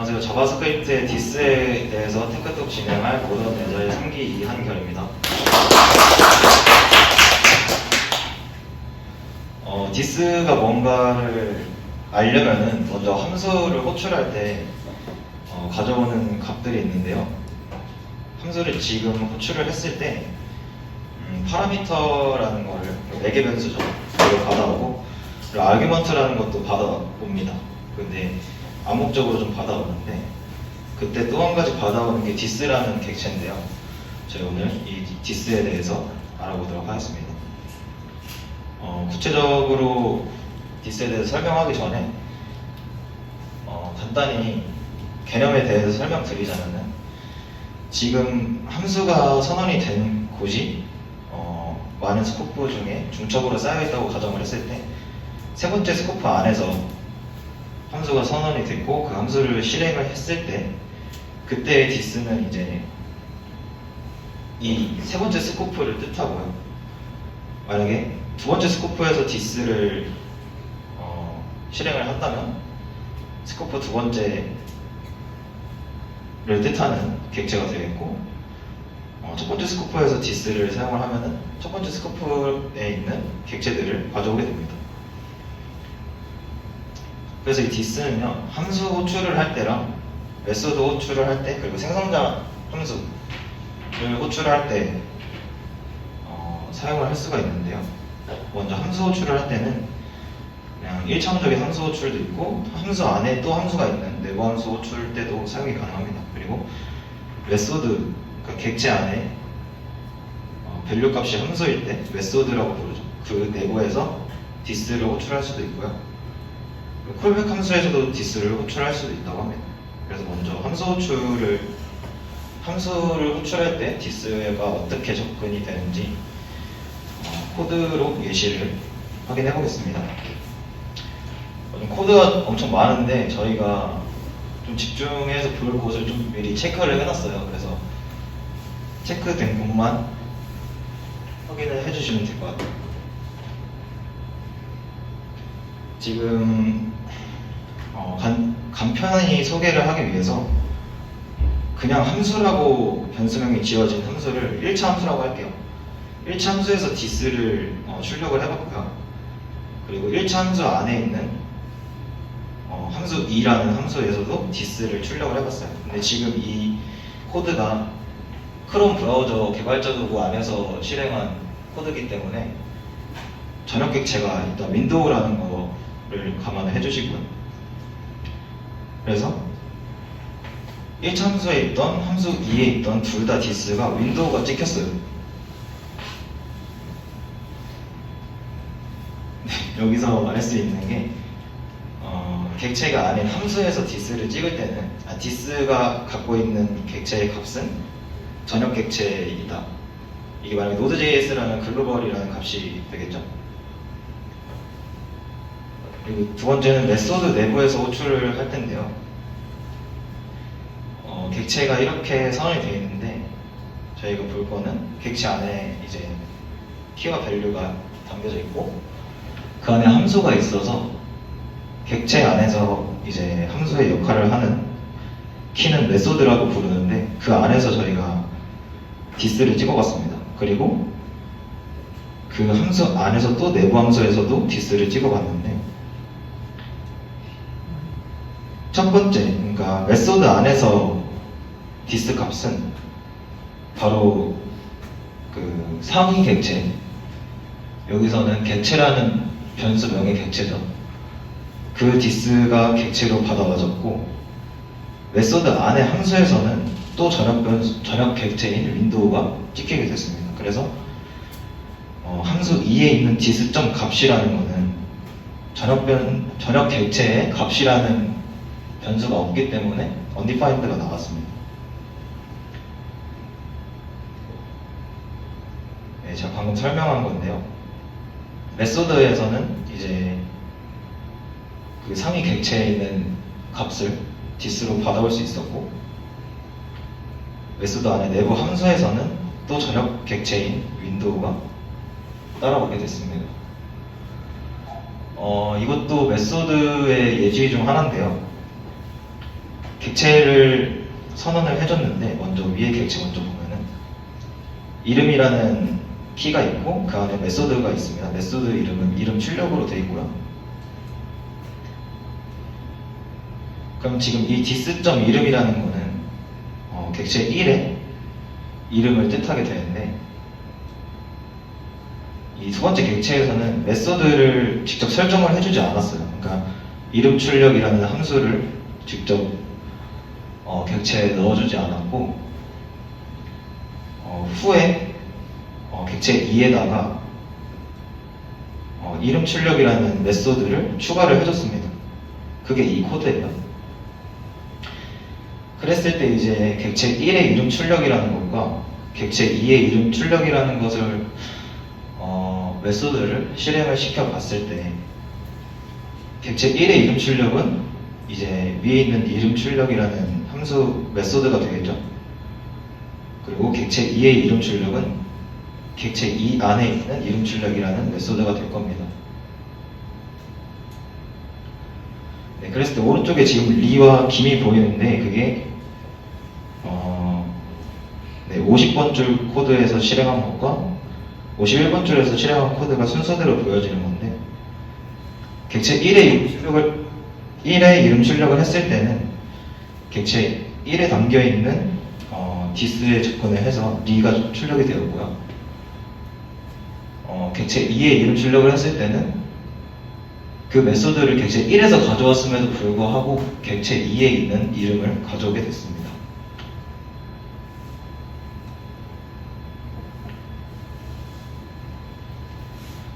안녕하세요. 자바스크립트의 디스에 대해서 테크톡 진행할 모던 애저의 3기 이한결입니다. 디스가 뭔가를 알려면은 먼저 함수를 호출할 때 가져오는 값들이 있는데요. 함수를 지금 호출을 했을 때 파라미터라는 거를 매개 변수죠. 이걸 받아오고 그리고 아규먼트라는 것도 받아옵니다. 근데 암묵적으로 좀 받아오는데 그때 또 한 가지 받아오는 게 디스라는 객체인데요. 저희 오늘 이 디스에 대해서 알아보도록 하겠습니다. 구체적으로 디스에 대해서 설명하기 전에 간단히 개념에 대해서 설명드리자면은 지금 함수가 선언이 된 곳이 많은 스코프 중에 중첩으로 쌓여있다고 가정을 했을 때 세 번째 스코프 안에서 함수가 선언이 됐고 그 함수를 실행을 했을 때 그때의 디스는 이제 이 세 번째 스코프를 뜻하고요. 만약에 두 번째 스코프에서 디스를 실행을 한다면 스코프 두 번째를 뜻하는 객체가 되겠고 첫 번째 스코프에서 디스를 사용을 하면은 첫 번째 스코프에 있는 객체들을 가져오게 됩니다. 그래서 이 디스는요, 함수 호출을 할 때랑 메소드 호출을 할 때, 그리고 생성자 함수를 호출할 때 사용을 할 수가 있는데요. 먼저 함수 호출을 할 때는 그냥 1차원적인 함수 호출도 있고 함수 안에 또 함수가 있는 내부 함수 호출 때도 사용이 가능합니다. 그리고 메소드, 그러니까 객체 안에 밸류 값이 함수일 때 메소드라고 부르죠. 그 내부에서 디스를 호출할 수도 있고요. 콜백 함수에서도 디스를 호출할 수도 있다고 합니다. 그래서 먼저 함수를 호출할 때 디스가 어떻게 접근이 되는지 코드로 예시를 확인해 보겠습니다. 코드가 엄청 많은데 저희가 좀 집중해서 볼 곳을 좀 미리 체크를 해놨어요. 그래서 체크된 곳만 확인을 해주시면 될 것 같아요. 지금 간편히 소개를 하기 위해서 그냥 함수라고 변수명이 지어진 함수를 1차 함수라고 할게요. 1차 함수에서 디스를 출력을 해봤고요. 그리고 1차 함수 안에 있는 함수 2라는 함수에서도 디스를 출력을 해봤어요. 근데 지금 이 코드가 크롬 브라우저 개발자 도구 안에서 실행한 코드이기 때문에 전역 객체가 일단 윈도우라는 거를 감안을 해주시고요. 그래서 1차 함수에 있던 함수 2에 있던 둘 다 디스가 윈도우가 찍혔어요. 여기서 말할 수 있는 게 객체가 아닌 함수에서 디스를 찍을 때는 디스가 갖고 있는 객체의 값은 전역 객체이다. 이게 만약에 Node.js라는 글로벌이라는 값이 되겠죠. 그리고 두 번째는 메소드 내부에서 호출을 할 텐데요. 객체가 이렇게 선언이 되어 있는데 저희가 볼 거는 객체 안에 이제 키와 밸류가 담겨져 있고 그 안에 함수가 있어서 객체 안에서 이제 함수의 역할을 하는 키는 메소드라고 부르는데 그 안에서 저희가 디스를 찍어봤습니다. 그리고 그 함수 안에서 또 내부 함수에서도 디스를 찍어봤는데 첫 번째, 그러니까 메소드 안에서 디스 값은 바로 그 상위 객체, 여기서는 객체라는 변수명의 객체죠. 그 디스가 객체로 받아와졌고 메소드 안의 함수에서는 또 전역 객체인 윈도우가 찍히게 됐습니다. 그래서 함수 2에 있는 디스점 값이라는 거는 전역 객체의 값이라는 변수가 없기 때문에 undefined가 나왔습니다. 네, 제가 방금 설명한 건데요. 메소드에서는 이제 그 상위 객체에 있는 값을 디스로 받아올 수 있었고 메소드 안에 내부 함수에서는 또 전역 객체인 윈도우가 따라오게 됐습니다. 이것도 메소드의 예시 중 하나인데요. 객체를 선언을 해줬는데 먼저 위에 객체 먼저 보면은 이름이라는 키가 있고 그 안에 메소드가 있습니다. 메소드 이름은 이름 출력으로 되어 있고요. 그럼 지금 이 dis.이름이라는 거는 객체 1의 이름을 뜻하게 되는데 이 두 번째 객체에서는 메소드를 직접 설정을 해주지 않았어요. 그러니까 이름 출력이라는 함수를 직접 객체에 넣어주지 않았고 후에 객체 2에다가 이름 출력이라는 메소드를 추가를 해줬습니다. 그게 이 코드예요. 그랬을 때 이제 객체 1의 이름 출력이라는 것과 객체 2의 이름 출력이라는 것을 메소드를 실행을 시켜 봤을 때 객체 1의 이름 출력은 이제 위에 있는 이름 출력이라는 함수 메소드가 되겠죠. 그리고 객체 2의 이름 출력은 객체 2 안에 있는 이름 출력이라는 메소드가 될 겁니다. 네, 그랬을 때 오른쪽에 지금 리와 김이 보이는데 그게 50번 줄 코드에서 실행한 것과 51번 줄에서 실행한 코드가 순서대로 보여지는 건데 객체 1의 이름 출력을 했을 때는 객체 1에 담겨있는 dis에 접근을 해서 리가 출력이 되었고요. 객체 2의 이름 출력을 했을 때는 그 메소드를 객체 1에서 가져왔음에도 불구하고 객체 2에 있는 이름을 가져오게 됐습니다.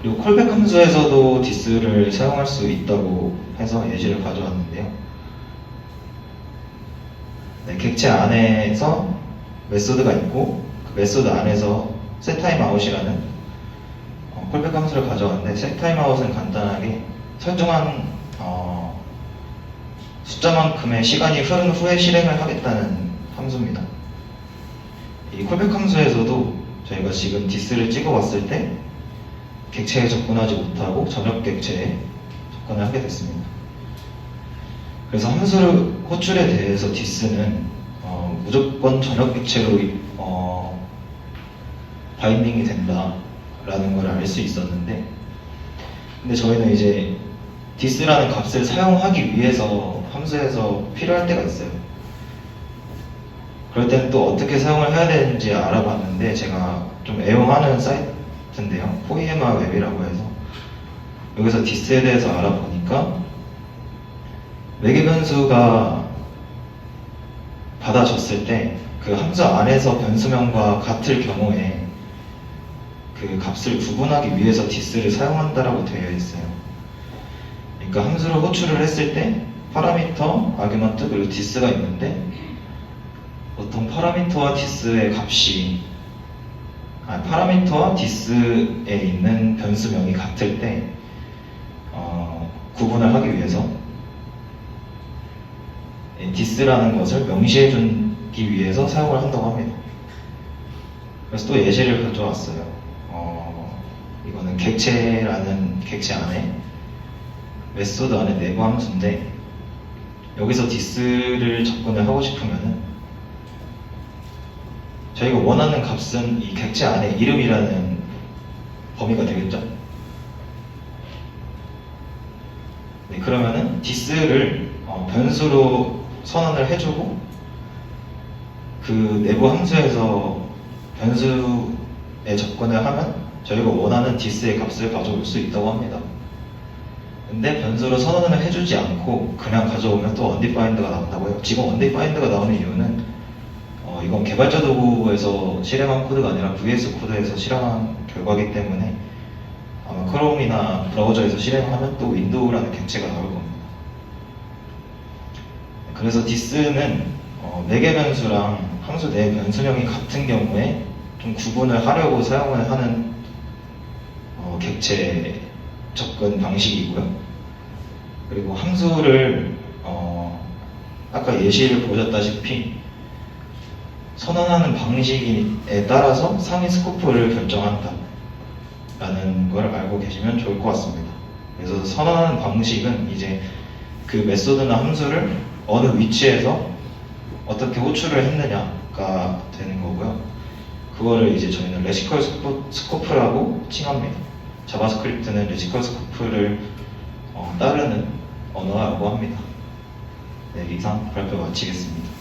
그리고 콜백 함수에서도 dis를 사용할 수 있다고 해서 예시를 가져왔는데요. 네, 객체 안에서 메소드가 있고 그 메소드 안에서 setTimeout이라는 콜백 함수를 가져왔는데 setTimeout은 간단하게 설정한 숫자만큼의 시간이 흐른 후에 실행을 하겠다는 함수입니다. 이 콜백 함수에서도 저희가 지금 dis를 찍어봤을 때 객체에 접근하지 못하고 전역 객체에 접근을 하게 됐습니다. 그래서 함수 호출에 대해서 dis는 무조건 전역 객체로 바인딩이 된다라는 걸 알 수 있었는데 근데 저희는 이제 dis라는 값을 사용하기 위해서 함수에서 필요할 때가 있어요. 그럴 때는 또 어떻게 사용을 해야 되는지 알아봤는데 제가 좀 애용하는 사이트인데요. 포이에마 웹이라고 해서 여기서 dis에 대해서 알아보니까 매개 변수가 받아졌을 때 그 함수 안에서 변수명과 같을 경우에 그 값을 구분하기 위해서 dis를 사용한다라고 되어 있어요. 그러니까 함수를 호출을 했을 때 파라미터, 아규먼트 그리고 dis가 있는데 보통 파라미터와 dis의 값이 파라미터와 dis에 있는 변수명이 같을 때 구분을 하기 위해서 dis라는 것을 명시해 주기 위해서 사용을 한다고 합니다. 그래서 또 예시를 가져왔어요. 이거는 객체라는 객체 안에 메소드 안에 내부 함수인데 여기서 dis를 접근을 하고 싶으면은 저희가 원하는 값은 이 객체 안에 이름이라는 범위가 되겠죠. 네, 그러면은 dis를 변수로 선언을 해주고 그 내부 함수에서 변수에 접근을 하면 저희가 원하는 dis의 값을 가져올 수 있다고 합니다. 근데 변수로 선언을 해주지 않고 그냥 가져오면 또 undefined가 나온다고 해요. 지금 undefined가 나오는 이유는 이건 개발자 도구에서 실행한 코드가 아니라 VS 코드에서 실행한 결과이기 때문에 아마 크롬이나 브라우저에서 실행하면 또 윈도우라는 객체가 나올 겁니다. 그래서 dis는 매개 변수랑 함수 내 변수명이 같은 경우에 좀 구분을 하려고 사용을 하는 객체 접근 방식이고요. 그리고 함수를 아까 예시를 보셨다시피 선언하는 방식에 따라서 상위 스코프를 결정한다 라는 걸 알고 계시면 좋을 것 같습니다. 그래서 선언하는 방식은 이제 그 메소드나 함수를 어느 위치에서 어떻게 호출을 했느냐가 되는 거고요. 그거를 이제 저희는 레시컬 스코프라고 칭합니다. 자바스크립트는 레시컬 스코프를 따르는 언어라고 합니다. 네, 이상 발표 마치겠습니다.